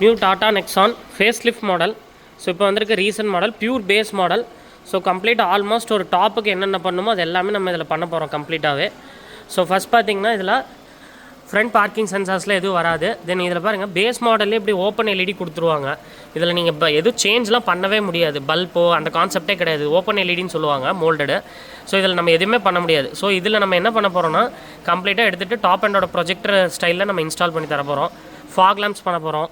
New Tata Nexon facelift model. So இப்போ வந்திருக்க recent model pure base model. So கம்ப்ளீட்டாக almost ஒரு டாப்புக்கு என்னென்ன பண்ணுமோ அது எல்லாமே நம்ம இதில் பண்ண போகிறோம் கம்ப்ளீட்டாகவே. ஸோ ஃபஸ்ட் பார்த்திங்கன்னா இதில் ஃப்ரண்ட் பார்க்கிங் சென்சார்ஸில் எதுவும் வராது. தென் இதில் பாருங்கள் பேஸ் மாடல்லே இப்படி ஓப்பன் எல்இடி கொடுத்துருவாங்க. இதில் நீங்கள் இப்போ எதுவும் சேஞ்ச்லாம் பண்ணவே முடியாது. பல்போ அந்த கான்செப்டே கிடையாது. ஓப்பன் எல்இடின்னு சொல்லுவாங்க மோல்டடு. ஸோ இதில் நம்ம எதுவுமே பண்ண முடியாது. ஸோ இதில் நம்ம என்ன பண்ண போகிறோம்னா கம்ப்ளீட்டாக எடுத்துகிட்டு டாப் அண்டோட ப்ரொஜெக்டர் ஸ்டைலில் நம்ம இன்ஸ்டால் பண்ணி தர போகிறோம். ஃபாக் லேம்ப்ஸ் பண்ண போகிறோம்.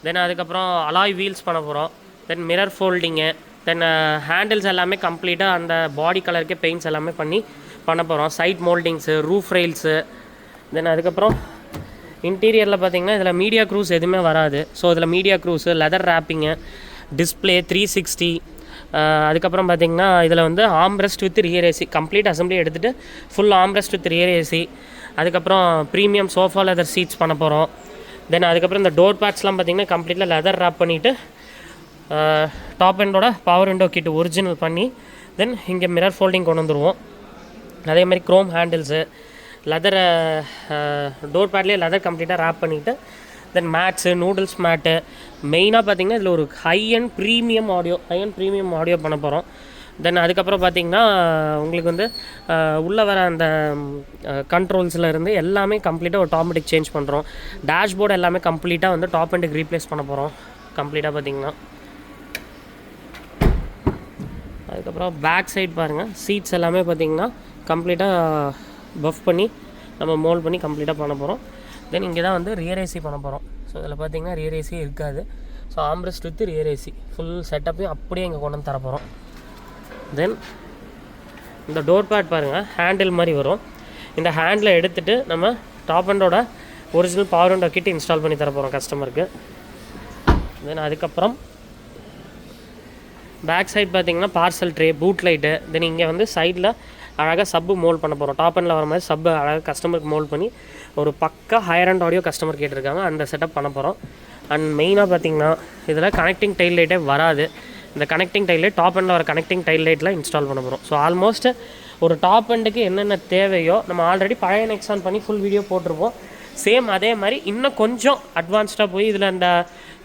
தென் அதுக்கப்புறம் அலாய் வீல்ஸ் பண்ண போகிறோம். தென் மிரர் ஃபோல்டிங்கு, தென் ஹேண்டில்ஸ் எல்லாமே கம்ப்ளீட்டாக அந்த பாடி கலருக்கே பெயிண்ட்ஸ் எல்லாமே பண்ண போகிறோம். சைட் மோல்டிங்ஸு, ரூஃப் ரெயில்ஸு, தென் அதுக்கப்புறம் இன்டீரியரில் பார்த்திங்கன்னா இதில் மீடியா க்ரூஸ் எதுவுமே வராது. ஸோ இதில் media cruise, leather wrapping, display 360, அதுக்கப்புறம் பார்த்திங்கன்னா இதில் வந்து armrest with rear AC complete assembly எடுத்துகிட்டு full armrest with rear AC. அதுக்கப்புறம் ப்ரீமியம் சோஃபா லெதர் சீட்ஸ் பண்ண போகிறோம். தென் அதுக்கப்புறம் இந்த டோர் பேட்ஸ்லாம் பார்த்திங்கன்னா கம்ப்ளீட்டாக லெதர் ரேப் பண்ணிவிட்டு டாப் எண்டோட பவர் விண்டோ கிட் ஒரிஜினல் பண்ணி தென் இங்கே மிரர் ஃபோல்டிங் கொண்டு வந்துடுவோம். அதேமாதிரி க்ரோம் ஹேண்டில்ஸு, லெதரை டோர் பேட்லேயே லெதர் கம்ப்ளீட்டாக ரேப் பண்ணிவிட்டு தென் மேட்ஸு, நூடுல்ஸ் மேட்டு, மெயினாக பார்த்திங்கன்னா இதில் ஒரு ஹை அண்ட் ப்ரீமியம் ஆடியோ பண்ண போகிறோம். தென் அதுக்கப்புறம் பார்த்திங்கன்னா உங்களுக்கு வந்து உள்ளே வர அந்த கண்ட்ரோல்ஸில் இருந்து எல்லாமே கம்ப்ளீட்டாக ஒரு ஆட்டோமேட்டிக் சேஞ்ச் பண்ணுறோம். டேஷ்போர்டு எல்லாமே கம்ப்ளீட்டாக வந்து டாப் எண்டுக்கு ரீப்ளேஸ் பண்ண போகிறோம் கம்ப்ளீட்டாக பார்த்திங்கன்னா. அதுக்கப்புறம் பேக் சைட் பாருங்கள், சீட்ஸ் எல்லாமே பார்த்திங்கன்னா கம்ப்ளீட்டாக பஃப் பண்ணி நம்ம மோல்ட் பண்ணி கம்ப்ளீட்டாக பண்ண போகிறோம். தென் இங்கே தான் வந்து ரியர் ஏசி பண்ண போகிறோம். ஸோ இதில் பார்த்திங்கன்னா ரியர் ஏசி இருக்காது. So armrest with rear AC full செட்டப்பையும் அப்படியே இங்கே கொண்டு வந்து தரப்போகிறோம். தென் இந்த டோர் பேட் பாருங்கள், ஹேண்டில் மாதிரி வரும். இந்த ஹேண்டில் எடுத்துகிட்டு நம்ம டாப் அண்டோட original power window kit install பண்ணி தர போகிறோம் கஸ்டமருக்கு. தென் அதுக்கப்புறம் பேக் சைட் பார்த்திங்கன்னா parcel tray, boot light, then இங்கே வந்து சைடில் அழகாக சப்பு மோல்ட் பண்ண போகிறோம். டாப் அண்டில் வர மாதிரி சப்பு அழகாக கஸ்டமருக்கு மோல்ட் பண்ணி ஒரு பக்கா ஹையர் அண்ட் ஆடியோ கஸ்டமர் கேட்டிருக்காங்க, அந்த செட்டப் பண்ண போகிறோம். அண்ட் மெயினாக பார்த்திங்கன்னா இதில் கனெக்டிங் டைல் லைட்டே வராது. இந்த கனெக்டிங் டைல் லைட் டாப் எண்டில் வர கனெக்டிங் டைல் லைட்டில் இன்ஸ்டால் பண்ண போகிறோம். ஸோ ஆல்மோஸ்ட் ஒரு டாப் எண்டுக்கு என்னென்ன தேவையோ நம்ம ஆல்ரெடி பழைய நெக்ஸான் பண்ணி ஃபுல் வீடியோ போட்டிருப்போம். சேம் அதே மாதிரி இன்னும் கொஞ்சம் அட்வான்ஸ்டாக போய் இதில் இந்த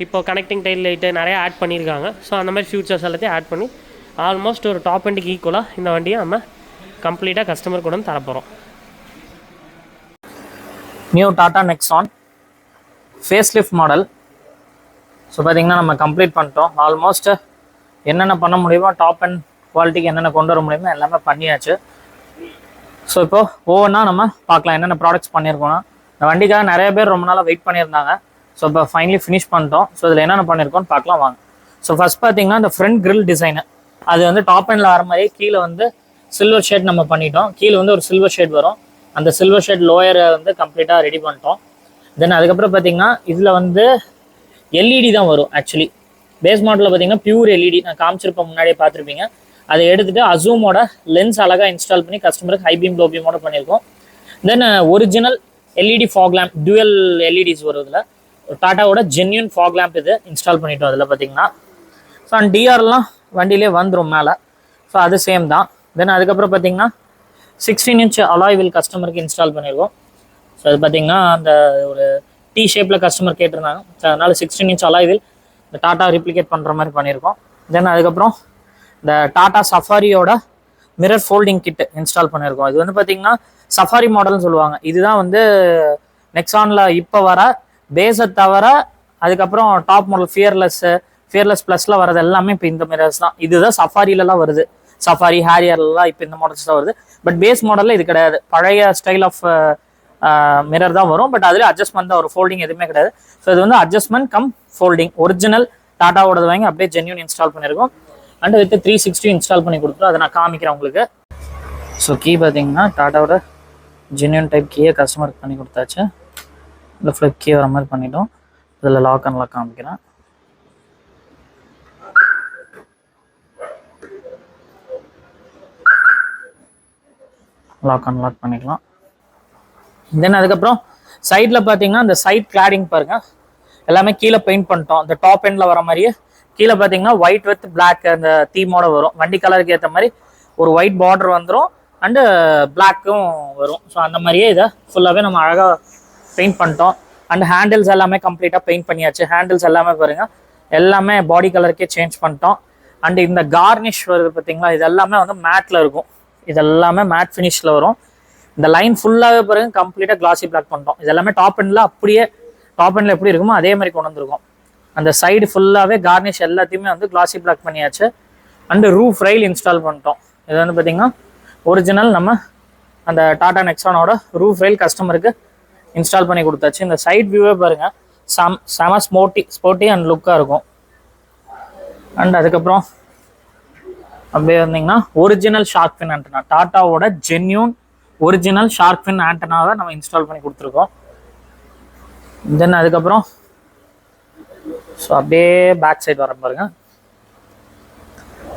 இப்போ கனெக்டிங் டைல் லைட்டு நிறையா ஆட் பண்ணியிருக்காங்க. ஸோ அந்த மாதிரி ஃபியூச்சர்ஸ் எல்லாத்தையும் ஆட் பண்ணி ஆல்மோஸ்ட் ஒரு டாப் எண்டுக்கு ஈக்குவலாக இந்த வண்டியை நம்ம கம்ப்ளீட்டாக கஸ்டமர் கூட தரப்போகிறோம். New Tata Nexon facelift model. So பார்த்திங்கன்னா நம்ம கம்ப்ளீட் பண்ணிட்டோம். ஆல்மோஸ்ட் என்னென்ன பண்ண முடியுமோ டாப் அண்ட் குவாலிட்டிக்கு என்னென்ன கொண்டு வர முடியுமோ எல்லாமே பண்ணியாச்சு. ஸோ இப்போது ஒவ்வொன்றா நம்ம பார்க்கலாம் என்னென்ன ப்ராடக்ட்ஸ் பண்ணியிருக்கோன்னா. இந்த வண்டிக்காக நிறைய பேர் ரொம்ப நாளாக வெயிட் பண்ணியிருந்தாங்க. ஸோ இப்போ ஃபைனலி ஃபினிஷ் பண்ணிட்டோம். ஸோ இதில் என்னென்ன பண்ணியிருக்கோன்னு பார்க்கலாம் வாங்க. ஸோ ஃபஸ்ட் பார்த்திங்கன்னா இந்த ஃப்ரண்ட் கிரில் டிசைனு அது வந்து டாப் அண்டில் வர மாதிரியே கீழே வந்து சில்வர் ஷேட் நம்ம பண்ணிட்டோம். கீழே வந்து ஒரு சில்வர் ஷேட் வரும். அந்த சில்வர் ஷேட் லோயரை வந்து கம்ப்ளீட்டாக ரெடி பண்ணிட்டோம். தென் அதுக்கப்புறம் பார்த்திங்கன்னா இதில் வந்து எல்இடி தான் வரும். ஆக்சுவலி பேஸ் மாடலில் பார்த்திங்கன்னா பியூர் எல்இடி நான் காமிச்சிருப்பேன், முன்னாடியே பார்த்துருப்பீங்க. அதை எடுத்துகிட்டு அசூமோட லென்ஸ் அழகாக இன்ஸ்டால் பண்ணி கஸ்டமருக்கு ஹை பீம் லோ பீமோட பண்ணியிருக்கோம். Then original LED fog lamp, dual LEDs வரும். இதில் டாட்டாவோட ஜென்யூன் ஃபாக் லேம்ப் இது இன்ஸ்டால் பண்ணிட்டோம் அதில் பார்த்திங்கன்னா. ஸோ அண்ட் டிஆர்லாம் வண்டியிலே வந்துடும் மேலே. ஸோ அது சேம் தான். தென் அதுக்கப்புறம் பார்த்திங்கன்னா 16 inch அலாய் வீல் கஸ்டமருக்கு இன்ஸ்டால் பண்ணியிருக்கோம். ஸோ அது பார்த்திங்கன்னா அந்த ஒரு டி ஷேப்பில் கஸ்டமர் கேட்டிருந்தாங்க. ஸோ அதனால் 16 inch அலாய் வீல் இந்த டாட்டா ரிப்ளிகேட் பண்ணுற மாதிரி பண்ணியிருக்கோம். தென் அதுக்கப்புறம் இந்த டாட்டா சஃபாரியோட மிரர் ஃபோல்டிங் கிட் இன்ஸ்டால் பண்ணியிருக்கோம். இது வந்து பார்த்திங்கன்னா சஃபாரி மாடல்னு சொல்லுவாங்க. இதுதான் வந்து நெக்ஸானில் இப்போ வர பேஸை தவிர அதுக்கப்புறம் டாப் மாடல் ஃபியர்லெஸ் ப்ளஸில் வரது எல்லாமே இப்போ இந்த மிரர்ஸ் தான். இதுதான் சஃபாரிலலாம் வருது. சஃபாரி ஹேரியர்லாம் இப்போ இந்த மாடல்ஸ் தான் வருது. பட் பேஸ் மாடலில் இது கிடையாது. பழைய ஸ்டைல் ஆஃப் மிரர் தான் வரும். பட் அதில் அட்ஜஸ்ட்மெண்ட் தான் ஒரு ஃபோல்டிங் எதுவுமே கிடையாது. ஸோ இது வந்து அட்ஜஸ்ட்மெண்ட் கம் ஃபோல்டிங் ஒரிஜினல் டாட்டாவோடது வாங்கி அப்படியே ஜென்யூன் இன்ஸ்டால் பண்ணியிருக்கோம். அண்ட் வித் 360 இன்ஸ்டால் பண்ணி கொடுத்துரும். அதை நான் காமிக்கிறேன் உங்களுக்கு. ஸோ கீ பார்த்தீங்கன்னா டாட்டாவோட ஜென்யூன் டைப் கீயை கஸ்டமருக்கு பண்ணி கொடுத்தாச்சு. இந்த ஃப்ளிப் கீ வர மாதிரி பண்ணிட்டோம். இதில் லாக் அண்ட் லாக் காமிக்கிறேன். லாக் அண்ட் லாக் பண்ணிக்கலாம். தென் அதுக்கப்புறம் சைடில் பார்த்தீங்கன்னா இந்த சைட் கிளாடிங் பாருங்க, எல்லாமே கீழே பெயிண்ட் பண்ணிட்டோம். இந்த டாப் எண்டில் வர மாதிரியே கீழே பார்த்தீங்கன்னா ஒயிட் வித் பிளாக் அந்த தீமோட வரும். வண்டி கலருக்கு ஏற்ற மாதிரி ஒரு ஒயிட் பார்டர் வந்துடும் அண்டு பிளாக்கும் வரும். ஸோ அந்த மாதிரியே இதை ஃபுல்லாகவே நம்ம அழகாக பெயிண்ட் பண்ணிட்டோம். அண்ட் ஹேண்டில்ஸ் எல்லாமே கம்ப்ளீட்டாக பெயிண்ட் பண்ணியாச்சு. ஹேண்டில்ஸ் எல்லாமே பாருங்க, எல்லாமே பாடி கலருக்கே சேஞ்ச் பண்ணிட்டோம். அண்ட் இந்த கார்னிஷ் வருது பார்த்தீங்களா, இது எல்லாமே வந்து மேட்டில் இருக்கும். இது எல்லாமே மேட் ஃபினிஷில் வரும். இந்த லைன் ஃபுல்லாகவே பாருங்க கம்ப்ளீட்டாக கிளாசி பிளாக் பண்ணிட்டோம். இது எல்லாமே டாப் எண்டில் அப்படியே டாப் எண்டில் எப்படி இருக்குமோ அதே மாதிரி கொண்டு வந்துருக்கோம். அந்த சைடு ஃபுல்லாகவே கார்னிஷ் எல்லாத்தையுமே வந்து கிளாசி பிளாக் பண்ணியாச்சு. அண்டு ரூஃப் ரயில் இன்ஸ்டால் பண்ணிட்டோம். இது வந்து பார்த்தீங்கன்னா ஒரிஜினல் நம்ம அந்த டாடா நெக்ஸானோட ரூஃப் ரயில் கஸ்டமருக்கு இன்ஸ்டால் பண்ணி கொடுத்தாச்சு. இந்த சைட் வியூவே பாருங்க செம ஸ்போர்ட்டி அண்ட் லுக்காக இருக்கும். அண்ட் அதுக்கப்புறம் அப்படியே வந்தீங்கன்னா ஒரிஜினல் ஷார்க் ஃபின் ஆண்டனா, டாட்டாவோட ஜென்யூன் ஒரிஜினல் ஷார்க் ஃபின் ஆண்டனாவை நம்ம இன்ஸ்டால் பண்ணி கொடுத்துருக்கோம். தென் அதுக்கப்புறம் ஸோ அப்படியே பேக் சைடு வர பாருங்க,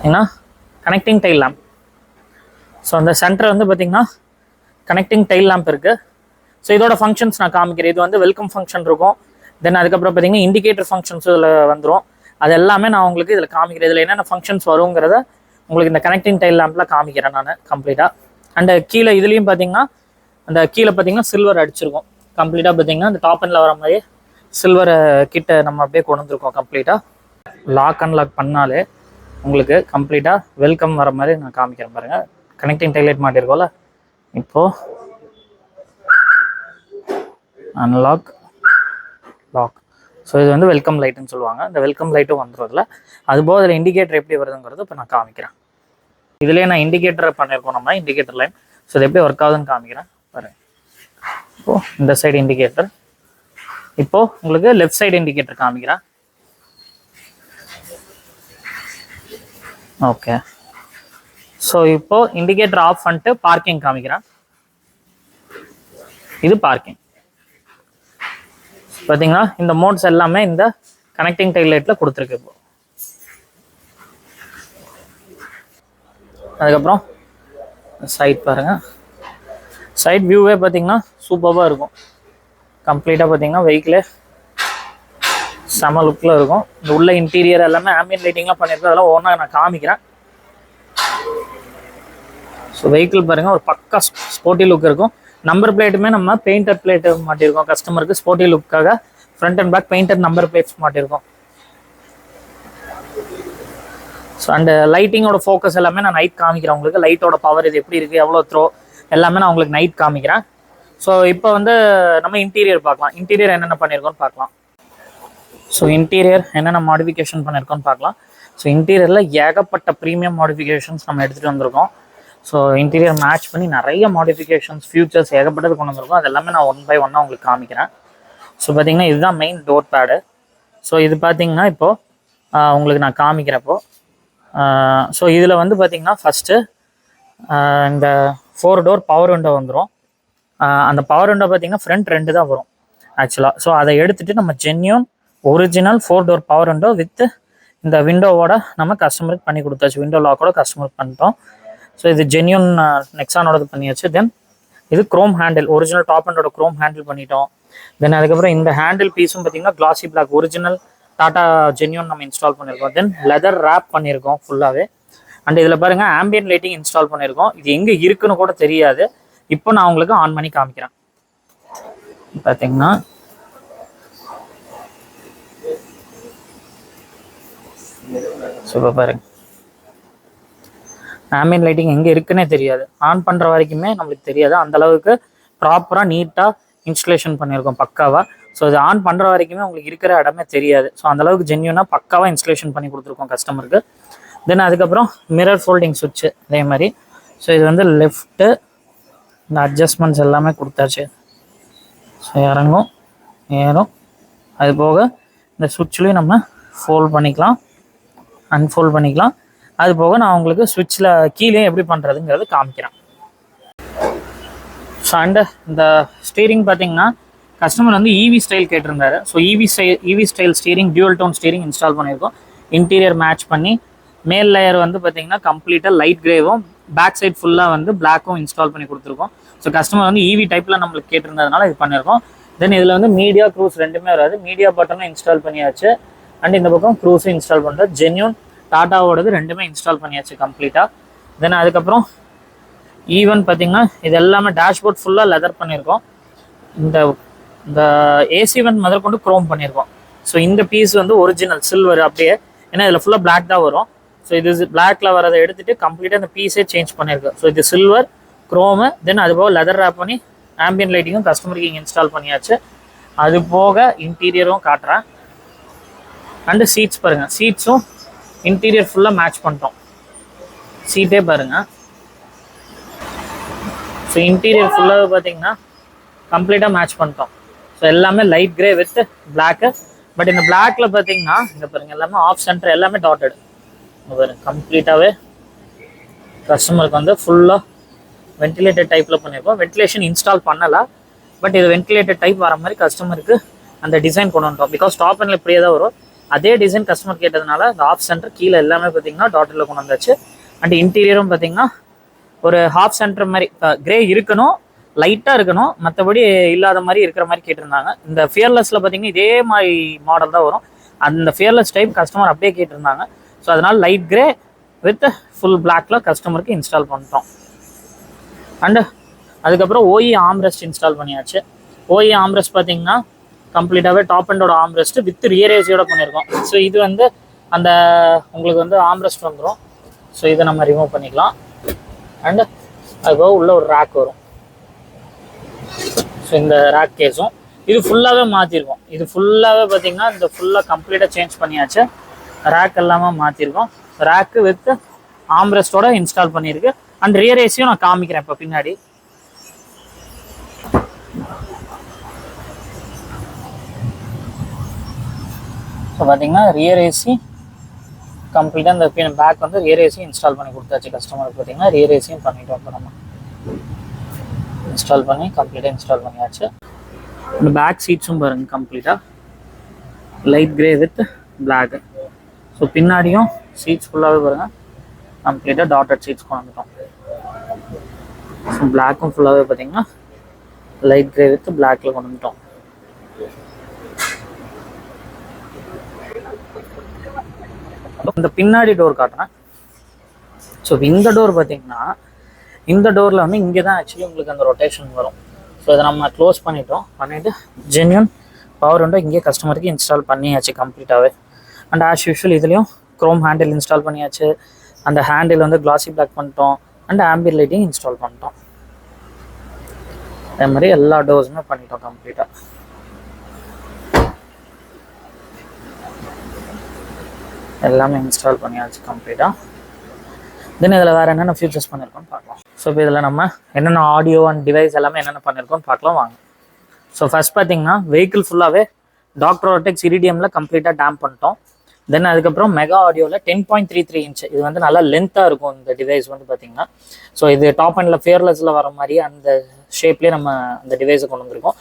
ஏன்னா கனெக்டிங் டைல் லேம்ப். ஸோ அந்த சென்டர் வந்து பார்த்தீங்கன்னா கனெக்டிங் டைல் லேம்ப் இருக்குது. ஸோ இதோட ஃபங்க்ஷன்ஸ் நான் காமிக்கிறேன். இது வந்து வெல்கம் ஃபங்க்ஷன் இருக்கும். தென் அதுக்கப்புறம் பார்த்தீங்கன்னா இண்டிகேட்டர் ஃபங்க்ஷன்ஸ் இதில் வந்துடும். அது எல்லாமே நான் உங்களுக்கு இதில் காமிக்கிறேன். இதில் என்னென்ன ஃபங்க்ஷன்ஸ் வருங்கிறத உங்களுக்கு இந்த கனெக்டிங் டைல் லேம்பில் காமிக்கிறேன் நான் கம்ப்ளீட்டாக. அண்ட் கீழே இதுலேயும் பார்த்தீங்கன்னா அந்த கீழே பார்த்தீங்கன்னா சில்வர் அடிச்சிருக்கும் கம்ப்ளீட்டாக. பார்த்தீங்கன்னா அந்த டாப் அண்டில் வர மாதிரி சில்வரை கிட்ட நம்ம அப்படியே கொண்டு வந்துருக்கோம் கம்ப்ளீட்டாக. லாக் அண்ட் லாக் பண்ணாலே உங்களுக்கு கம்ப்ளீட்டாக வெல்கம் வர மாதிரி நான் காமிக்கிறேன் பாருங்கள். கனெக்டிங் டைலைட் மாட்டிருக்கோம்ல, இப்போது அன்லாக் லாக். ஸோ இது வந்து வெல்கம் லைட்டுன்னு சொல்லுவாங்க. இந்த வெல்கம் லைட்டும் வந்துடுறதுல அதுபோல் அதில் இண்டிகேட்டர் எப்படி வருதுங்கிறது இப்போ நான் காமிக்கிறேன். இதுலேயே நான் இண்டிகேட்டர் பண்ணியிருக்கோம், நம்ம இண்டிகேட்டர் லைன். ஸோ இது எப்படி ஒர்க் ஆகுதுன்னு காமிக்கிறேன் பாருங்க. இப்போது இந்த சைடு இண்டிகேட்டர், இப்போது உங்களுக்கு லெஃப்ட் சைடு இண்டிகேட்டர் காமிக்கிறேன். ஓகே, ஸோ இப்போது இண்டிகேட்டர் ஆஃப் பண்ணிட்டு பார்க்கிங் காமிக்கிறேன். இது பார்க்கிங். பார்த்தீங்கன்னா இந்த மோட்ஸ் எல்லாமே இந்த கனெக்டிங் டைல் லைட்டில் கொடுத்துருக்கு. இப்போ அதுக்கப்புறம் சைட் பாருங்கள். சைட் வியூவே பார்த்தீங்கன்னா சூப்பராக இருக்கும். கம்ப்ளீட்டாக பார்த்தீங்கன்னா வெஹிக்கிளே செம லுக்கில் இருக்கும். இந்த உள்ள இன்டீரியர் எல்லாமே ஆம்பியன்ட் லைட்டிங்லாம் பண்ணியிருக்கோம். அதெல்லாம் ஒவ்வொன்றா நான் காமிக்கிறேன். ஸோ வெஹிக்கிள் பாருங்கள் ஒரு பக்கா ஸ்போர்ட்டி லுக் இருக்கும். நம்பர் பிளேட்டுமே நம்ம பெயிண்டட் பிளேட்டு மாட்டியிருக்கோம் கஸ்டமருக்கு ஸ்போர்ட்டி லுக்காக. Front and back painted number plates மாட்டியிருக்கோம். ஸோ அண்ட் லைட்டிங்கோட ஃபோக்கஸ் எல்லாமே நான் நைட் காமிக்கிறேன் உங்களுக்கு. லைட்டோட பவர் இது எப்படி இருக்குது, எவ்வளோ த்ரோ எல்லாமே நான் உங்களுக்கு நைட் காமிக்கிறேன். ஸோ இப்போ வந்து நம்ம இன்டீரியர் பார்க்கலாம். இன்டீரியர் என்னென்ன பண்ணியிருக்கோன்னு பார்க்கலாம். ஸோ இன்டீரியர் என்னென்ன மாடிஃபிகேஷன் பண்ணியிருக்கோன்னு பார்க்கலாம். ஸோ இன்டீரியரில் ஏகப்பட்ட ப்ரீமியம் மாடிஃபிகேஷன்ஸ் நம்ம எடுத்துகிட்டு வந்திருக்கோம். ஸோ இன்டீரியர் மேட்ச் பண்ணி நிறைய மாடிஃபிகேஷன்ஸ் ஃபியூச்சர்ஸ் ஏகப்பட்டது கொண்டு வந்திருக்கோம். அது எல்லாமே நான் 1 by 1 உங்களுக்கு காமிக்கிறேன். ஸோ பார்த்தீங்கன்னா இதுதான் மெயின் டோர் பேடு. ஸோ இது பார்த்தீங்கன்னா இப்போது உங்களுக்கு நான் காமிக்கிறப்போ ஸோ இதில் வந்து பார்த்தீங்கன்னா ஃபஸ்ட்டு இந்த 4 டோர் பவர் விண்டோ வந்துடும். அந்த பவர் விண்டோ பார்த்தீங்கன்னா ஃப்ரண்ட் 2 தான் வரும் ஆக்சுவலாக. ஸோ அதை எடுத்துகிட்டு நம்ம genuine original 4 door power window with இந்த விண்டோவோட நம்ம கஸ்டமருக்கு பண்ணி கொடுத்தாச்சு. விண்டோ லாக்கோட கஸ்டமருக்கு பண்ணிட்டோம். ஸோ இது ஜென்யூன் நெக்ஸானோடது பண்ணியாச்சு. தென் இது க்ரோம் ஹேண்டில், ஒரிஜினல் டாப் அண்டோட க்ரோம் ஹேண்டில் பண்ணிட்டோம். தென் அதுக்கப்புறம் இந்த ஹேண்டில் பீஸும் பார்த்தீங்கன்னா classy black original Tata genuine நம்ம இன்ஸ்டால் பண்ணியிருக்கோம். தென் லெதர் ரேப் பண்ணியிருக்கோம் ஃபுல்லாகவே. அண்ட் இதில் பாருங்கள் ஆம்பியன்ட் லைட்டிங் இன்ஸ்டால் பண்ணியிருக்கோம். இது எங்கே இருக்குன்னு கூட தெரியாது. இப்போ நான் உங்களுக்கு ஆன் பண்ணி காமிக்கிறேன். பார்த்தீங்கன்னா சூப்பர் பாருங்க, ஆம்பியன்ட் லைட்டிங் எங்கே இருக்குன்னே தெரியாது. ஆன் பண்ணுற வரைக்குமே நம்மளுக்கு தெரியாது. அந்தளவுக்கு ப்ராப்பராக நீட்டாக இன்ஸ்டலேஷன் பண்ணியிருக்கோம் பக்காவாக. ஸோ இது ஆன் பண்ணுற வரைக்குமே உங்களுக்கு இருக்கிற இடமே தெரியாது. ஸோ அந்தளவுக்கு ஜென்யூனாக பக்காவாக இன்ஸ்டலேஷன் பண்ணி கொடுத்துருக்கோம் கஸ்டமருக்கு. தென் அதுக்கப்புறம் மிரர் ஃபோல்டிங் சுவிட்சு அதே மாதிரி. ஸோ இது வந்து லெஃப்ட்டு இந்த அட்ஜஸ்ட்மெண்ட்ஸ் எல்லாமே கொடுத்தாச்சு. ஸோ இறங்கும் ஏறும். அது போக இந்த சுவிட்ச்லேயும் நம்ம ஃபோல்ட் பண்ணிக்கலாம், அன்ஃபோல்ட் பண்ணிக்கலாம். அது போக நான் உங்களுக்கு சுவிட்சில் கீழே எப்படி பண்ணுறதுங்கிறது காமிக்கிறேன். ஸோ அண்டு இந்த ஸ்டீரிங் பார்த்தீங்கன்னா கஸ்டமர் வந்து இவி ஸ்டைல் கேட்டிருந்தாரு. So EV style steering dual tone steering install பண்ணியிருக்கோம். இன்டீரியர் மேட்ச் பண்ணி மேல் லேயர் வந்து பார்த்தீங்கன்னா கம்ப்ளீட்டாக லைட் கிரேவும் பேக் சைட் ஃபுல்லாக வந்து பிளாக்கும் இன்ஸ்டால் பண்ணி கொடுத்துருக்கோம். ஸோ கஸ்டமர் வந்து இவி டைப்பில் நம்மளுக்கு கேட்டிருந்ததுனால இது பண்ணியிருக்கோம். தென் இதில் வந்து மீடியா க்ரூஸ் ரெண்டுமே வராது. மீடியா பட்டனும் இன்ஸ்டால் பண்ணியாச்சு. அண்ட் இந்த பக்கம் க்ரூஸும் இன்ஸ்டால் பண்ணுறது ஜென்யூன் டாட்டாவோடது ரெண்டுமே இன்ஸ்டால் பண்ணியாச்சு கம்ப்ளீட்டாக. தென் அதுக்கப்புறம் ஈவன் பார்த்தீங்கன்னா இது எல்லாமே டேஷ்போர்ட் ஃபுல்லாக லெதர் பண்ணியிருக்கோம். இந்த இந்த ஏசி வென்ட் முதற்கொண்டு குரோம் பண்ணியிருக்கோம். ஸோ இந்த பீஸ் வந்து ஒரிஜினல் சில்வர் அப்படியே, ஏன்னா இதில் ஃபுல்லாக பிளாக் தான் வரும். ஸோ இது பிளாக்ல வரதை எடுத்துட்டு கம்ப்ளீட்டாக இந்த பீஸே சேஞ்ச் பண்ணியிருக்கோம். ஸோ இது சில்வர் குரோமு, தென் அது போக லெதர் ரேப் பண்ணி ஆம்பியன் லைட்டிங்கும் கஸ்டமருக்கு இங்கே இன்ஸ்டால் பண்ணியாச்சு. அது போக இன்டீரியரும் காட்டுறேன். அண்டு சீட்ஸ் பாருங்கள், சீட்ஸும் இன்டீரியர் ஃபுல்லாக மேட்ச் பண்ணிட்டோம். சீட்டே பாருங்கள். ஸோ இன்டீரியர் ஃபுல்லாக பார்த்தீங்கன்னா கம்ப்ளீட்டாக மேட்ச் பண்ணிட்டோம். ஸோ எல்லாமே light grey with block. But இந்த பிளாக்ல பார்த்தீங்கன்னா இங்கே பாருங்கள் எல்லாமே ஆஃப் சென்டர் எல்லாமே டாட்டட். பாருங்க கம்ப்ளீட்டாகவே கஸ்டமருக்கு வந்து ஃபுல்லாக வென்டிலேட்டட் டைப்பில் பண்ணியிருக்கோம். வென்டிலேஷன் இன்ஸ்டால் பண்ணலை, பட் இது வென்டிலேட்டட் டைப் வர மாதிரி கஸ்டமருக்கு அந்த டிசைன் கொண்டு வந்துட்டோம். பிகாஸ் டாப் அண்டில் இப்படியே தான் வரும். அதே டிசைன் கஸ்டமர் கேட்டதுனால இந்த ஆஃப் சென்டர் கீழே எல்லாமே பார்த்தீங்கன்னா டாட்டரில் கொண்டு வந்தாச்சு. அண்ட் இன்டீரியரும் பார்த்தீங்கன்னா ஒரு ஹாஃப் சென்டர் மாதிரி கிரே இருக்கணும், லைட்டாக இருக்கணும், மற்றபடி இல்லாத மாதிரி இருக்கிற மாதிரி கேட்டிருந்தாங்க. இந்த ஃபியர்லெஸில் பார்த்தீங்கன்னா இதே மாதிரி மாடல் தான் வரும். அந்த ஃபியர்லெஸ் டைப் கஸ்டமர் அப்படியே கேட்டிருந்தாங்க. ஸோ அதனால் லைட் கிரே வித் ஃபுல் பிளாக்ல கஸ்டமருக்கு இன்ஸ்டால் பண்ணிட்டோம். அண்டு அதுக்கப்புறம் ஓஇ ஆம்ரெஸ்ட் இன்ஸ்டால் பண்ணியாச்சு. ஓஇ ஆம்ரெஸ்ட் பார்த்தீங்கன்னா கம்ப்ளீட்டாகவே டாப் அண்டோட ஆம்ரெஸ்ட் வித் ரியர் ஏசியோட பண்ணியிருக்கோம். ஸோ இது வந்து அந்த உங்களுக்கு வந்து ஆம்ரெஸ்ட் வந்துடும். ஸோ இதை நம்ம ரிமூவ் பண்ணிக்கலாம். அண்டு அதுபோக உள்ள ஒரு ரேக் வரும். ஸோ இந்த ரேக் கேஸும் இது ஃபுல்லாகவே மாற்றிருக்கோம். இது ஃபுல்லாகவே பார்த்தீங்கன்னா இந்த ஃபுல்லாக கம்ப்ளீட்டாக சேஞ்ச் பண்ணியாச்சு. ரேக் எல்லாமே மாற்றிருக்கோம். ரேக்கு வித் ஆம்ரெஸ்டோட இன்ஸ்டால் பண்ணியிருக்கு. அண்ட் ரியர் ஏசியும் நான் காமிக்கிறேன் இப்போ பின்னாடி. ஸோ பார்த்தீங்கன்னா ரியர் ஏசி கம்ப்ளீட்டாக இந்த பேக் வந்து ரியர் ஏசி இன்ஸ்டால் பண்ணி கொடுத்தாச்சு கஸ்டமருக்கு. பார்த்தீங்கன்னா ரியர் ஏசியும் பண்ணிட்டோம். இப்போ நம்ம இன்ஸ்டால் பண்ணி கம்ப்ளீட்டாக இன்ஸ்டால் பண்ணியாச்சு. இந்த பேக் சீட்ஸும் பாருங்கள் கம்ப்ளீட்டாக light grey with black. So பின்னாடியும் சீட்ஸ் ஃபுல்லாகவே பாருங்கள் கம்ப்ளீட்டாக டாட்டட் சீட்ஸ் கொண்டு வந்துட்டோம். ஸோ பிளாக்கும் ஃபுல்லாகவே பார்த்தீங்கன்னா லைட் கிரே வித் பிளாக்ல கொண்டு வந்துட்டோம். இந்த பின்னாடி டோர் காட்டுறேன். ஸோ இந்த டோர் பார்த்தீங்கன்னா இந்த டோரில் வந்து இங்கே தான் ஆக்சுவலி உங்களுக்கு அந்த ரொட்டேஷன் வரும். ஸோ இதை நம்ம க்ளோஸ் பண்ணிவிட்டு ஜென்யூன் பவர் விண்டோ இங்கே கஸ்டமருக்கு இன்ஸ்டால் பண்ணியாச்சு கம்ப்ளீட்டாகவே. அண்ட் ஆஸ் யூஷுவல் இதுலேயும் க்ரோம் ஹேண்டில் இன்ஸ்டால் பண்ணியாச்சு. அந்த ஹேண்டில் வந்து கிளாசி பிளாக் பண்ணிட்டோம். அண்ட் ஆம்பியர் லைட்டிங் இன்ஸ்டால் பண்ணிட்டோம். அதே மாதிரி எல்லா டோர்ஸுமே பண்ணிட்டோம் கம்ப்ளீட்டாக. எல்லாமே இன்ஸ்டால் பண்ணியாச்சு கம்ப்ளீட்டாக. தென் இதில் வேறு என்னென்ன ஃபீச்சர்ஸ் பண்ணியிருக்கோன்னு பார்க்கலாம். ஸோ இப்போ இதில் நம்ம என்னென்ன ஆடியோ அண்ட் டிவைஸ் எல்லாமே என்னென்ன பண்ணியிருக்கோன்னு பார்க்கலாம் வாங்க. ஸோ ஃபர்ஸ்ட் பார்த்தீங்கன்னா வெஹிக்கிள் ஃபுல்லாகவே டாக்டர் ரோடெக்ஸ் இரிடியமில் கம்ப்ளீட்டாக டேம்ப் பண்ணிட்டோம். தென் அதுக்கப்புறம் மெகா ஆடியோவில் 10.33 இன்ச். இது வந்து நல்லா லென்த்தாக இருக்கும் இந்த டிவைஸ் வந்து பார்த்தீங்கன்னா. ஸோ இது டாப் அண்டில் ஃபியர்லெஸில் வர மாதிரி அந்த ஷேப்லேயே நம்ம அந்த டிவைஸை கொண்டு வந்திருக்கோம்.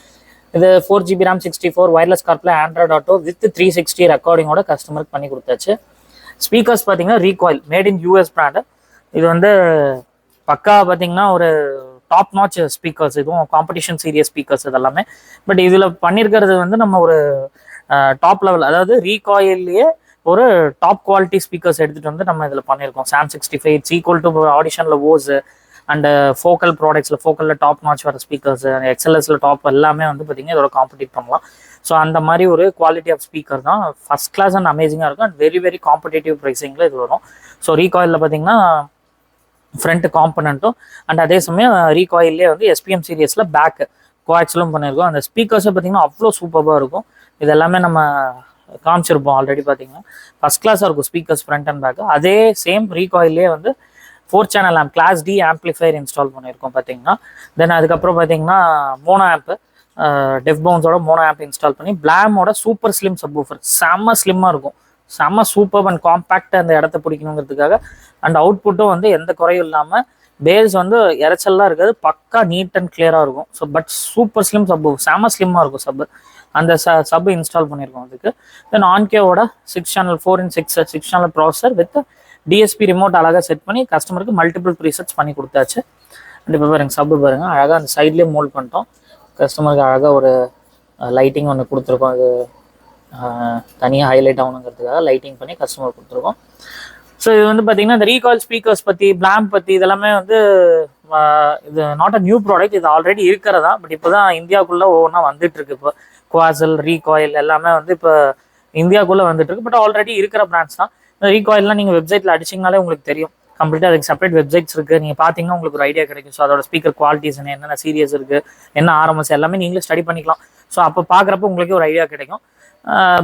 இது 4GB RAM 64 wireless CarPlay Android auto with 360 ரெக்கார்டிங்கோட கஸ்டமருக்கு பண்ணி கொடுத்தாச்சு. ஸ்பீக்கர்ஸ் பார்த்தீங்கன்னா recoil made in US brand. இது வந்து பக்கா பார்த்தீங்கன்னா ஒரு டாப் நாச் ஸ்பீக்கர்ஸ். இதுவும் காம்படிஷன் சீரியஸ் ஸ்பீக்கர்ஸ் இதெல்லாமே. பட் இதில் பண்ணியிருக்கிறது வந்து நம்ம ஒரு டாப் லெவல், அதாவது ரீகாயில்லையே ஒரு டாப் குவாலிட்டி ஸ்பீக்கர்ஸ் எடுத்துகிட்டு வந்து நம்ம இதில் பண்ணியிருக்கோம். SAM 65 இட்ஸ் ஈக்குவல் டு ஆடிஷனில் ஓஸ் அண்ட் ஃபோக்கல் ப்ராடக்ட்ஸில் ஃபோக்கலில் டாப் நாச் வர ஸ்பீக்கர்ஸ், XLSல டாப் எல்லாமே வந்து பார்த்தீங்கன்னா இதோட காம்படிட் பண்ணலாம். ஸோ அந்த மாதிரி ஒரு குவாலிட்டி ஆஃப் ஸ்பீக்கர் தான். ஃபஸ்ட் கிளாஸ் அண்ட் அமேசிங்காக இருக்கும். அண்ட் வெரி வெரி காம்படேட்டிவ் ப்ரைஸிங்கில் இது வரும். ஸோ ரீகாயிலில் பார்த்தீங்கன்னா ஃப்ரண்ட் காம்பனண்ட்டும் அண்ட் அதே சமயம் ரீகாயிலே வந்து SPM சீரியஸில் பேக் கோஆக்ஸிலும் பண்ணியிருக்கோம். அந்த ஸ்பீக்கர்ஸை பார்த்தீங்கன்னா அவ்வளோ சூப்பராக இருக்கும். இது எல்லாமே நம்ம காமிச்சிருப்போம் ஆல்ரெடி. பார்த்தீங்கன்னா ஃபஸ்ட் கிளாஸாக இருக்கும் ஸ்பீக்கர்ஸ் ஃப்ரண்ட் அண்ட் பேக். அதே சேம் ரீகாயிலே வந்து 4 channel amp class D amplifier install பண்ணியிருக்கோம் பார்த்தீங்கன்னா. தென் அதுக்கப்புறம் பார்த்தீங்கன்னா மோனோ ஆம்ப் டெஃப் பவுன்ஸோட மோனோ ஆம்ப் இன்ஸ்டால் பண்ணி பிளாமோட சூப்பர் ஸ்லிம் சப்வூஃபர் செம்ம ஸ்லிம்மாக இருக்கும். செம்ம சூப்பர் அண்ட் காம்பேக்டாக அந்த இடத்த பிடிக்கணுங்கிறதுக்காக. அண்ட் அவுட்புட்டும் வந்து எந்த குறையும் இல்லாமல் பேஸ் வந்து இறைச்சல்லாம் இருக்காது, பக்கா நீட் அண்ட் கிளியராக இருக்கும். ஸோ பட் சூப்பர் ஸ்லிம் சப்பு, செம்ம ஸ்லிம்மாக இருக்கும் சப்பு. அந்த சப்பு இன்ஸ்டால் பண்ணியிருக்கோம் அதுக்கு. தென் ஆன்கேவோட 6 channel 4/6 6 channel processor with DSP remote அழகாக செட் பண்ணி கஸ்டமருக்கு மல்டிபிள் ப்ரீசெட்ஸ் பண்ணி கொடுத்தாச்சு. அண்ட் இப்போ பாருங்கள் சப்பு பாருங்கள் அழகாக அந்த சைட்லேயே மோல்ட் பண்ணிட்டோம். கஸ்டமருக்கு அழகாக ஒரு லைட்டிங் ஒன்று கொடுத்துருக்கோம். அது தனியாக ஹைலைட் ஆகணுங்கிறதுக்காக லைட்டிங் பண்ணி கஸ்டமர் கொடுத்துருக்கோம். ஸோ இது வந்து பார்த்தீங்கன்னா இந்த ரீகால் ஸ்பீக்கர்ஸ் பற்றி, பிளாம் பற்றி இதெல்லாமே வந்து இது நாட் அ நியூ ப்ராடக்ட், இது ஆல்ரெடி இருக்கிறதா. பட் இப்போ தான் இந்தியாவுக்குள்ளே ஒவ்வொன்றா வந்துட்டு இருக்கு. இப்போ குவாசல், ரீகாயில் எல்லாமே வந்து இப்போ இந்தியாவுக்குள்ளே வந்துட்டு இருக்கு. பட் ஆல்ரெடி இருக்கிற பிராண்ட்ஸ் தான். ரீகாயில்லாம் நீங்கள் வெப்சைட்டில் அடிச்சிங்கனாலே உங்களுக்கு தெரியும். கம்ப்ளீட்டாக அதுக்கு செப்பரேட் வெப்சைட்ஸ் இருக்குது. நீங்கள் பார்த்தீங்கன்னா உங்களுக்கு ஒரு ஐடியா கிடைக்கும். ஸோ அதோட ஸ்பீக்கர் குவாலிட்டிஸ் என்னென்ன சீரியஸ் இருக்குது, என்ன ஆர்எம்எஸ் எல்லாமே நீங்களே ஸ்டடி பண்ணிக்கலாம். ஸோ அப்போ பார்க்குறப்ப உங்களுக்கு ஒரு ஐடியா கிடைக்கும்.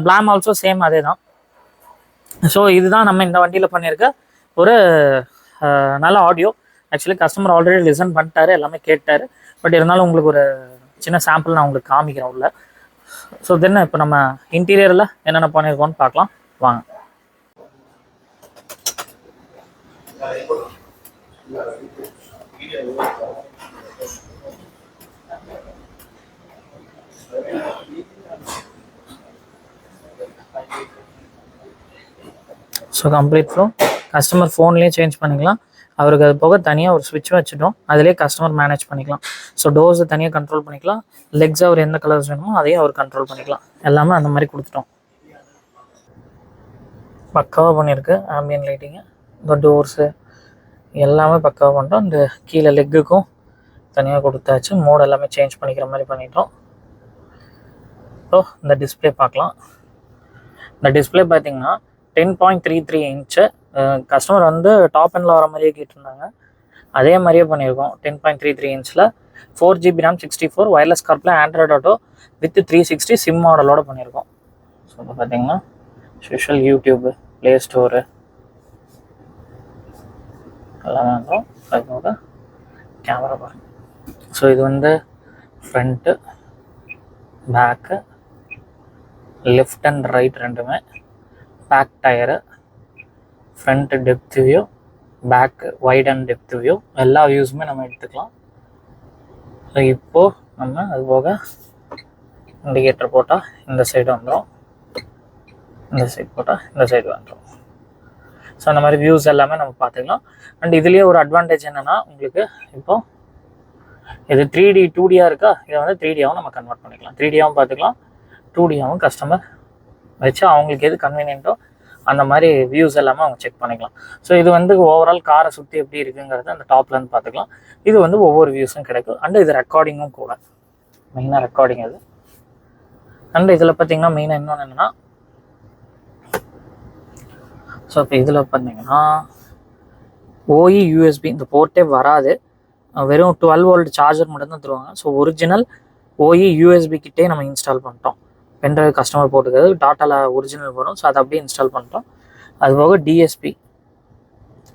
பிளாம் ஆல்சோ சேம் அதே தான். ஸோ இதுதான் நம்ம இந்த வண்டியில் பண்ணியிருக்க ஒரு நல்ல audio. Actually customer already listen பண்ணிட்டாரு, எல்லாமே கேட்டார். பட் இருந்தாலும் உங்களுக்கு ஒரு சின்ன சாம்பிள் நான் உங்களுக்கு காமிக்கிறேன் உள்ள. ஸோ தென் இப்போ நம்ம இன்டீரியரில் என்னென்ன பண்ணியிருக்கோம்னு பார்க்கலாம் வாங்க. ஸோ கம்ப்ளீட் ஃப்ளோ கஸ்டமர் ஃபோன்லேயே சேஞ்ச் பண்ணிக்கலாம். அவருக்கு அது போக தனியாக ஒரு ஸ்விட்ச் வச்சுட்டோம், அதிலே கஸ்டமர் மேனேஜ் பண்ணிக்கலாம். ஸோ டோர்ஸை தனியாக கண்ட்ரோல் பண்ணிக்கலாம். லெக்ஸ் அவர் எந்த கலர்ஸ் வேணுமோ அதையும் அவர் கண்ட்ரோல் பண்ணிக்கலாம். எல்லாமே அந்த மாதிரி கொடுத்துட்டோம். பக்காவாக பண்ணியிருக்கு. ஆம்பியன் லைட்டிங்கு, இந்த டோர்ஸு எல்லாமே பக்காவாக பண்ணிட்டோம். இந்த கீழே லெக்குக்கும் தனியாக கொடுத்தாச்சு. மோட் எல்லாமே சேஞ்ச் பண்ணிக்கிற மாதிரி பண்ணிட்டோம். ஸோ இந்த டிஸ்பிளே பார்க்கலாம். இந்த டிஸ்பிளே பார்த்தீங்கன்னா 10.33 இன்ச்சு. கஸ்டமர் வந்து டாப் எண்டில் வர மாதிரியே கேட்டிருந்தாங்க, அதே மாதிரியே பண்ணியிருக்கோம். 10.33 இன்ச்சில் 4GB RAM 64 wireless CarPlay Android Auto with 360 SIM மாடலோடு பண்ணியிருக்கோம். ஸோ இப்போ பார்த்தீங்கன்னா ஸ்பெஷல் யூடியூப்பு, ப்ளே ஸ்டோரு எல்லாமே வந்துடும். அதுபோக கேமரா பாருங்கள். ஸோ இது வந்து front, back, left and right ரெண்டுமே, back tyre, front depth view, back wide and depth view, எல்லா வியூஸுமே நம்ம எடுத்துக்கலாம். ஸோ இப்போது நம்ம அது போக இண்டிகேட்டர் போட்டால் இந்த சைடு வந்துடும், இந்த சைடு போட்டால் இந்த சைடு வந்துடும். ஸோ அந்த மாதிரி வியூஸ் எல்லாமே நம்ம பார்த்துக்கலாம். அண்ட் இதுலேயே ஒரு அட்வான்டேஜ் என்னென்னா, உங்களுக்கு இப்போது இது 3D 2Dயாக இருக்கா, இதை வந்து 3Dயாகவும் நம்ம கன்வெர்ட் பண்ணிக்கலாம். 3Dயாகவும் பார்த்துக்கலாம், 2Dயாகவும் கஸ்டமர் வச்சு அவங்களுக்கு எது கன்வீனியன்ட்டோ அந்த மாதிரி வியூஸ் எல்லாமே அவங்க செக் பண்ணிக்கலாம். ஸோ இது வந்து ஓவரால் காரை சுற்றி எப்படி இருக்குங்கிறத அந்த டாப்லேருந்து பார்த்துக்கலாம். இது வந்து ஒவ்வொரு வியூஸும் கிடைக்கும். அண்டு இது ரெக்கார்டிங்கும் கூட, மெயினாக ரெக்கார்டிங் அது. அண்டு இதில் பார்த்தீங்கன்னா மெயினாக இன்னொன்று என்னென்னா, ஸோ இப்போ இதில் பார்த்தீங்கன்னா ஓஇ யூஎஸ்பி இந்த போர்ட்டே வராது, வெறும் 12 வோல்ட் சார்ஜர் மட்டும்தான் தருவாங்க. ஸோ ஒரிஜினல் ஓஇ யூஎஸ்பி கிட்டே நம்ம இன்ஸ்டால் பண்ணிட்டோம். பென்ட்ரைவ் கஸ்டமர் போட்டுக்கிறது டாட்டாவில் ஒரிஜினல் வரும். ஸோ அதை அப்படியே இன்ஸ்டால் பண்ணிட்டோம். அதுபோக டிஎஸ்பி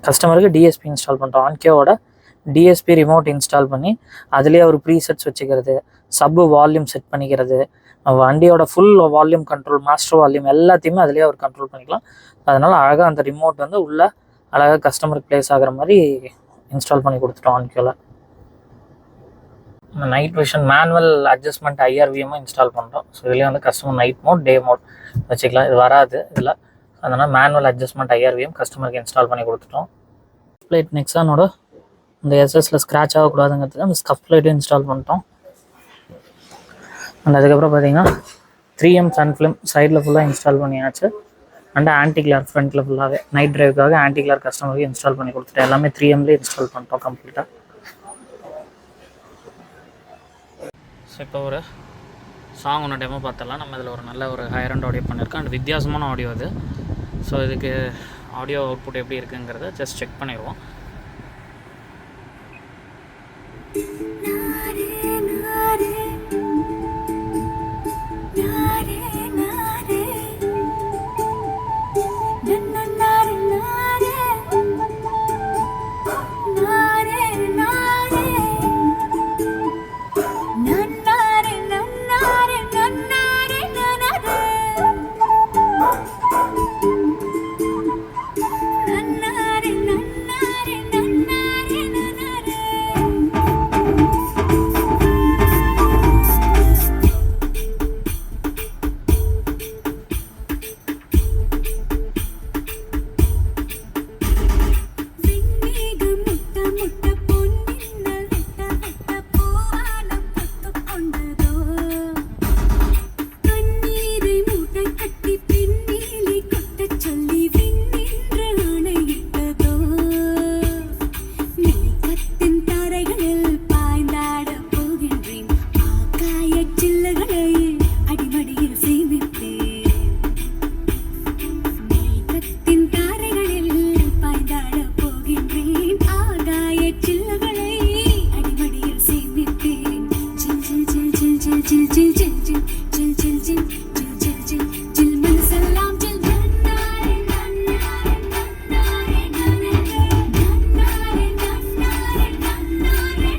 கஸ்டமருக்கு டிஎஸ்பி இன்ஸ்டால் பண்ணிட்டோம். ஆன்கேவோட டிஎஸ்பி ரிமோட் இன்ஸ்டால் பண்ணி அதுலேயே ஒரு ப்ரீசெட்ஸ் வச்சுக்கிறது, சப்பு வால்யூம் செட் பண்ணிக்கிறது, வண்டியோட full volume control, master volume எல்லாத்தையுமே அதுலேயே அவர் கண்ட்ரோல் பண்ணிக்கலாம். அதனால் அழகாக அந்த ரிமோட் வந்து உள்ளே அழகாக கஸ்டமருக்கு ப்ளேஸ் ஆகிற மாதிரி இன்ஸ்டால் பண்ணி கொடுத்துட்டோம் ஆன்கேவில். நைட் விஷன் மேனுவல் அட்ஜஸ்ட்மெண்ட் ஐஆர்விஎம்மும் இன்ஸ்டால் பண்ணுறோம். ஸோ இதுலேயே வந்து customer night mode, day mode வச்சுக்கலாம். இது வராது இதில். அதனால் மேனுவல் அட்ஜஸ்ட்மெண்ட் ஐஆர்விஎம் கஸ்டமருக்கு இன்ஸ்டால் பண்ணி கொடுத்துட்டோம். பிளேட் நெக்ஸானோட இந்த எஸ்எஸ்ல ஸ்க்ராட்ச் ஆகக்கூடாதுங்கிறதுக்கு அந்த ஸ்கஃப் பிளேட்டும் இன்ஸ்டால் பண்ணிட்டோம். அண்ட் அதுக்கப்புறம் பார்த்தீங்கன்னா 3M சன் ஃபிலிம் சைடில் ஃபுல்லாக இன்ஸ்டால் பண்ணியாச்சு. அண்ட் ஆன்டி கிளார் ஃப்ரண்ட்டில் ஃபுல்லாகவே நைட் ட்ரைவுக்காக ஆன்டி கிளார் கஸ்டமருக்கு இன்ஸ்டால் பண்ணி கொடுத்துட்டோம். எல்லாமே 3Mலேயே இன்ஸ்டால் பண்ணிட்டோம் கம்ப்ளீட்டாக. ஸோ இப்போ ஒரு சாங் ஒன்று டெமோ பார்த்தலாம். நம்ம இதில் ஒரு நல்ல ஒரு ஹையர் அண்ட் ஆடியோ பண்ணியிருக்கோம். அண்ட் வித்தியாசமான ஆடியோ அது. ஸோ இதுக்கு ஆடியோ அவுட்புட் எப்படி இருக்குங்கிறத ஜஸ்ட் செக் பண்ணிடுவோம். சில்லகளை அடிமடியில் சேமித்தேன் மேகத்தின் தாரைகளில் பாய்ந்தாட போகின்றேன் ஆகாய சில்லகளை அடிமடியில் சேமித்தேன் ஜில் ஜில் ஜில் ஜில் ஜில் ஜில் ஜில் ஜில் ஜில் ஜில் ஜில் ஜில் ஜில் ஜில் ஜில் ஜில் மனசெல்லாம் ஜில் நன்னாரே நன்னாரே நன்னாரே நன்னாரே நன்னாரே நன்னாரே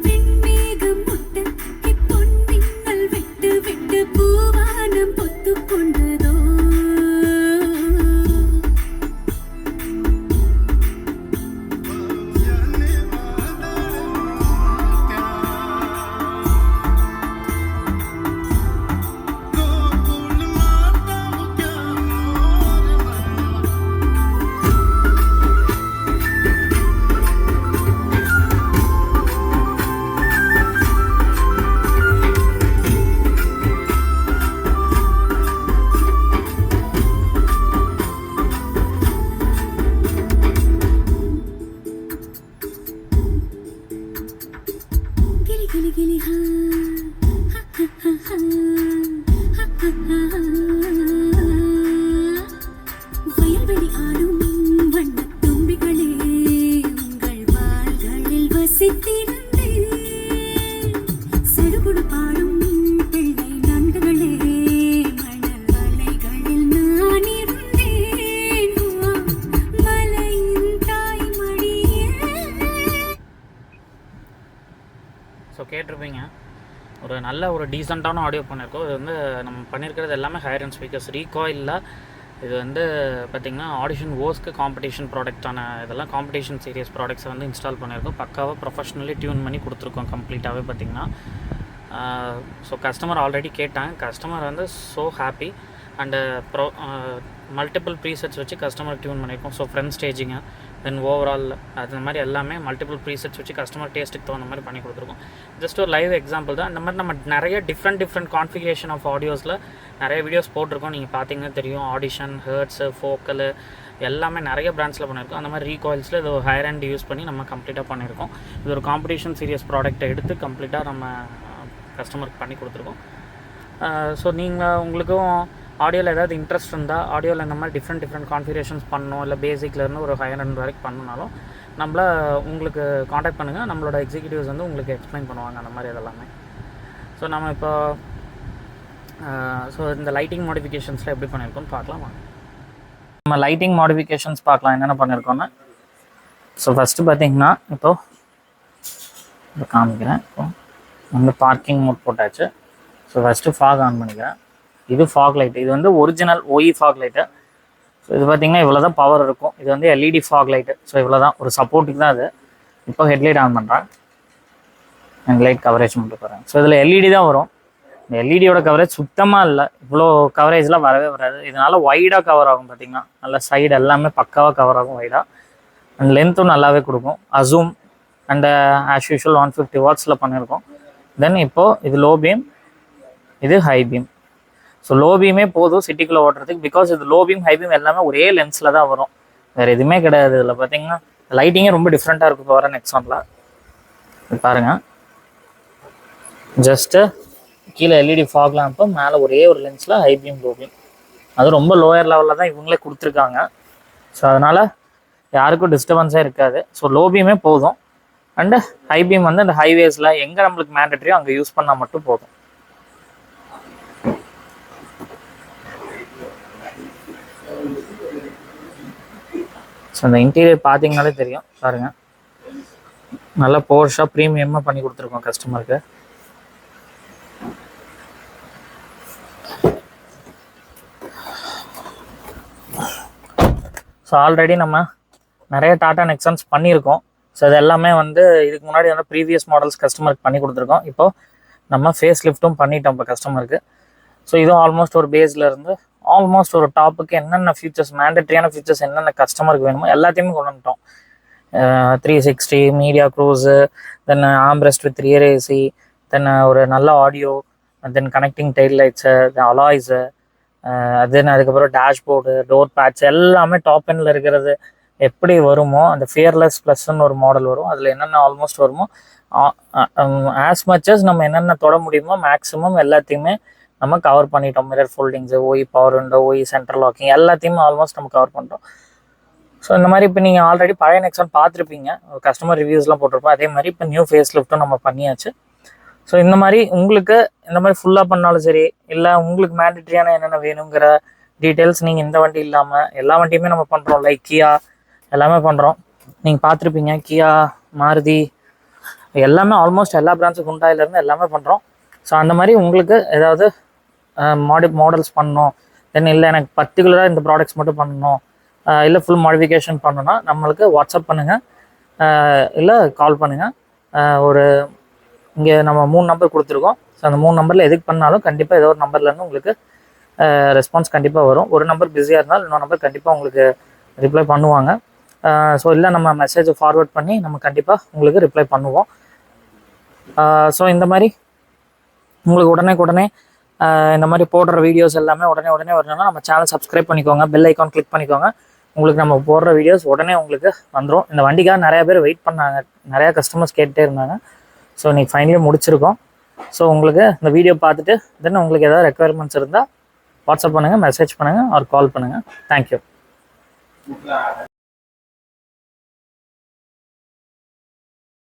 விண்மேகம் முட்ட பொன்மின்னல் விட்டு விட்டு பூவானம் பொத்துக் கொண்டதோ கிளி கிளி கிளி ஹா ஹா ஹா ஹா ஹா ஹா வயல்வெளி ஆடும் வண்ணத் தும்பிகளே உங்கள் வாள்களில் வசித்திருந்தேன் சடுகுடு பாடும் பிள்ளை நண்டுகளே மணல் வலைகளில் நான் இருந்தேன் மலையின் தாய்மடியே ஸோ கேட்டிருப்பீங்க ஒரு நல்ல ஒரு டீசெண்டான ஆடியோ பண்ணியிருக்கோம். இது வந்து நம்ம பண்ணியிருக்கிறது எல்லாமே ஹையர் அண்ட் ஸ்பீக்கர்ஸ் ரீகாயில். இது வந்து பார்த்திங்கன்னா ஆடிஷன் ஓஸ்க்கு காம்படிஷன் ப்ராடக்டான இதெல்லாம் காம்படிஷன் சீரியஸ் ப்ராடக்ட்ஸை வந்து இன்ஸ்டால் பண்ணியிருக்கோம். பக்காவாக ப்ரொஃபஷ்னலி டியூன் பண்ணி கொடுத்துருக்கோம் கம்ப்ளீட்டாகவே பார்த்திங்கன்னா. ஸோ கஸ்டமர் ஆல்ரெடி கேட்டாங்க. கஸ்டமர் வந்து so happy and multiple presets வச்சு கஸ்டமர் டியூன் பண்ணியிருக்கோம். ஸோ ஃப்ரண்ட் ஸ்டேஜிங்கு தென் ஓவரால் அது மாதிரி எல்லாமே மல்டிபிள் ப்ரீசெட்ஸ் வச்சு கஸ்டமர் டேஸ்ட்டுக்கு தகுந்த மாதிரி பண்ணி கொடுத்துருக்கோம். ஜஸ்ட் ஒரு லைவ் எக்ஸாம்பிள் தான். இந்த மாதிரி நம்ம நிறைய டிஃப்ரெண்ட் கான்ஃபிகரேஷன் ஆஃப் ஆடியோஸில் நிறைய வீடியோஸ் போட்டிருக்கோம். நீங்கள் பார்த்தீங்கன்னா தெரியும். ஆடிஷன், ஹெர்ட்ஸு, ஃபோக்கலு எல்லாமே நிறைய பிராண்ட்ஸில் பண்ணியிருக்கோம். அந்த மாதிரி ரீகாயில்ஸில் இது ஒரு ஹையர் அண்ட் யூஸ் பண்ணி நம்ம கம்ப்ளீட்டாக பண்ணியிருக்கோம். இது ஒரு காம்படிஷன் சீரியஸ் ப்ராடக்ட்டை எடுத்து கம்ப்ளீட்டாக நம்ம கஸ்டமருக்கு பண்ணி கொடுத்துருக்கோம். ஸோ நீங்கள் உங்களுக்கும் ஆடியோவில் ஏதாவது இன்ட்ரெஸ்ட் இருந்தால் ஆடியோவில் இந்த மாதிரி டிஃப்ரெண்ட் கான்ஃபிகரேஷன்ஸ் பண்ணணும், இல்லை பேசிக்லேருந்து ஒரு ஹையர் அண்ட் வரைக்கும் பண்ணணுனாலும் நம்மளை உங்களுக்கு காண்டாக்ட் பண்ணுங்கள். நம்மளோட எக்ஸிக்யூட்டிவ்ஸ் வந்து உங்களுக்கு எக்ஸ்பிளைன் பண்ணுவாங்க அந்த மாதிரி இதெல்லாமே. ஸோ நம்ம இப்போ ஸோ இந்த லைட்டிங் மாடிஃபிகேஷன்ஸில் எப்படி பண்ணியிருக்கோம்னு பார்க்கலாம். நம்ம லைட்டிங் மாடிஃபிகேஷன்ஸ் பார்க்கலாம் என்னென்ன பண்ணியிருக்கோன்னு. ஸோ ஃபஸ்ட்டு பார்த்தீங்கன்னா இப்போ காமிக்கிறேன். இப்போ வந்து பார்க்கிங் மோட் போட்டாச்சு. ஸோ ஃபஸ்ட்டு ஃபாக் ஆன் பண்ணிக்கிறேன். இது ஃபாக் லைட்டு. இது வந்து original OE fog light. So இது பார்த்திங்கன்னா இவ்வளோ தான் பவர் இருக்கும். இது வந்து LED ஃபாக் லைட்டு. ஸோ இவ்வளோ தான் ஒரு சப்போர்ட்டுக்கு தான் அது. இப்போ ஹெட்லைட் ஆன் பண்ணுறேன். ஹெட்லைட் கவரேஜ் மட்டும் போகிறேன். ஸோ இதில் LED தான் வரும். இந்த எல்இடியோட கவரேஜ் சுத்தமாக இல்லை. இவ்வளோ கவரேஜ்லாம் வரவே வராது. இதனால் வைடாக கவர் ஆகும். பார்த்திங்கன்னா நல்லா சைடு எல்லாமே பக்காவாக கவர் ஆகும் வைடாக. அண்ட் லென்த்தும் நல்லாவே கொடுக்கும். அசூம் அண்ட் ஆஸ் யூஷுவல் 150 வாட்ஸில் பண்ணியிருக்கோம். தென் இப்போது இது லோ பீம், இது ஹை பீம். ஸோ லோ பீமே போதும் சிட்டிக்குள்ளே ஓட்டுறதுக்கு. பிகாஸ் இது லோ பீம் ஹை பீம் எல்லாமே ஒரே லென்ஸில் தான் வரும். வேறு எதுவுமே கிடையாது. இதில் பார்த்தீங்கன்னா லைட்டிங்கே ரொம்ப டிஃப்ரெண்ட்டாக இருக்கும். இப்போ வர நெக்ஸானில் பாருங்கள். ஜஸ்ட்டு கீழே LED ஃபாக் லேம்பு, மேலே ஒரே ஒரு லென்ஸில் ஹை பீம் லோ பீம். அது ரொம்ப லோயர் லெவலில் தான் இவங்களே கொடுத்துருக்காங்க. ஸோ அதனால் யாருக்கும் டிஸ்டர்பன்ஸே இருக்காது. ஸோ லோ பீமே போதும். அண்டு ஹை பீம் வந்து அந்த ஹைவேஸில் எங்கே நம்மளுக்கு மேண்டட்ரியோ அங்கே யூஸ் பண்ணால் மட்டும் போதும். ஸோ அந்த இன்டீரியர் பார்த்தீங்கனாலே தெரியும். பாருங்கள், நல்லா போர்ஷாக ப்ரீமியமாக பண்ணி கொடுத்துருக்கோம் கஸ்டமருக்கு. ஸோ ஆல்ரெடி நம்ம நிறைய டாடா நெக்ஸான்ஸ் பண்ணியிருக்கோம். ஸோ இது எல்லாமே வந்து இதுக்கு முன்னாடி வந்து ப்ரீவியஸ் மாடல்ஸ் கஸ்டமருக்கு பண்ணி கொடுத்துருக்கோம். இப்போது நம்ம ஃபேஸ் லிஃப்ட்டும் பண்ணிட்டோம் இப்போ கஸ்டமருக்கு. ஸோ இதுவும் ஆல்மோஸ்ட் ஒரு பேஸ்லேருந்து ஆல்மோஸ்ட் ஒரு டாப்புக்கு என்னென்ன ஃபீச்சர்ஸ், மேண்டட்ரியான ஃபீச்சர்ஸ் என்னென்ன கஸ்டமருக்கு வேணுமோ எல்லாத்தையுமே கொண்டு வந்துட்டோம். 360 media cruise, then armrest with rear AC, then ஒரு நல்ல audio, then connecting tail lights, alloys, then அதுக்கப்புறம் டேஷ்போர்டு, டோர் பேட்ச் எல்லாமே டாப் எண்டில் இருக்கிறது எப்படி வருமோ அந்த ஃபியர்லெஸ் ப்ளஸ்ன்னு ஒரு மாடல் வரும். அதில் என்னென்ன ஆல்மோஸ்ட் வருமோ ஆஸ் மச்சஸ் நம்ம என்னென்ன தொட முடியுமோ மேக்ஸிமம் எல்லாத்தையுமே நம்ம கவர் பண்ணிட்டோம். Mirror foldings, OE power window, OE central locking எல்லாத்தையுமே ஆல்மோஸ்ட் நம்ம கவர் பண்ணுறோம். ஸோ இந்த மாதிரி இப்போ நீங்கள் ஆல்ரெடி பழைய நெக்ஸான் பார்த்துருப்பீங்க, கஸ்டமர் ரிவ்யூஸ்லாம் போட்டிருப்போம். அதே மாதிரி இப்போ நியூ ஃபேஸ் லிஃப்ட்டும் நம்ம பண்ணியாச்சு. ஸோ இந்த மாதிரி உங்களுக்கு இந்த மாதிரி ஃபுல்லாக பண்ணாலும் சரி, இல்லை உங்களுக்கு மேண்டட்ரியான என்னென்ன வேணுங்கிற டீட்டெயில்ஸ் நீங்கள் இந்த வண்டி இல்லாமல் எல்லா வண்டியுமே நம்ம பண்ணுறோம். லைக் கியா எல்லாமே பண்ணுறோம். நீங்கள் பார்த்துருப்பீங்க, கியா, மாருதி எல்லாமே ஆல்மோஸ்ட் எல்லா பிராண்ட்ஸும் ஹுண்டாயிலேருந்து எல்லாமே பண்ணுறோம். ஸோ அந்த மாதிரி உங்களுக்கு ஏதாவது மாடல்ஸ் பண்ணணும், தென் இல்லை எனக்கு பர்டிகுலராக இந்த ப்ராடக்ட்ஸ் மட்டும் பண்ணணும், இல்லை ஃபுல் மாடிஃபிகேஷன் பண்ணணும்னா நம்மளுக்கு வாட்ஸ்அப் பண்ணுங்கள், இல்லை கால் பண்ணுங்கள். ஒரு இங்கே நம்ம 3 நம்பர் கொடுத்துருக்கோம். ஸோ அந்த 3 நம்பரில் எதுக்கு பண்ணாலும் கண்டிப்பாக ஏதோ ஒரு நம்பர்லேருந்து உங்களுக்கு ரெஸ்பான்ஸ் கண்டிப்பாக வரும். ஒரு நம்பர் பிஸியாக இருந்தால் இன்னொரு நம்பர் கண்டிப்பாக உங்களுக்கு ரிப்ளை பண்ணுவாங்க. ஸோ இல்லை நம்ம மெசேஜை ஃபார்வர்ட் பண்ணி நம்ம கண்டிப்பாக உங்களுக்கு ரிப்ளை பண்ணுவோம். ஸோ இந்த மாதிரி உங்களுக்கு உடனே இந்த மாதிரி போடுற வீடியோஸ் எல்லாமே உடனே வரணும்னா நம்ம சேனல் சப்ஸ்கிரைப் பண்ணிக்கோங்க, பெல் ஐக்கான் கிளிக் பண்ணிக்கோங்க. உங்களுக்கு நம்ம போடுற வீடியோஸ் உடனே உங்களுக்கு வந்துடும். இந்த வண்டிக்காக நிறையா பேர் வெயிட் பண்ணாங்க, நிறையா கஸ்டமர்ஸ் கேட்டுகிட்டே இருந்தாங்க. ஸோ இன்றைக்கி ஃபைனலி முடிச்சிருக்கோம். ஸோ உங்களுக்கு இந்த வீடியோ பார்த்துட்டு தென் உங்களுக்கு ஏதாவது ரெக்குயர்மெண்ட்ஸ் இருந்தால் வாட்ஸ்அப் பண்ணுங்கள், மெசேஜ் பண்ணுங்கள், ஆர் கால் பண்ணுங்கள். தேங்க்யூ.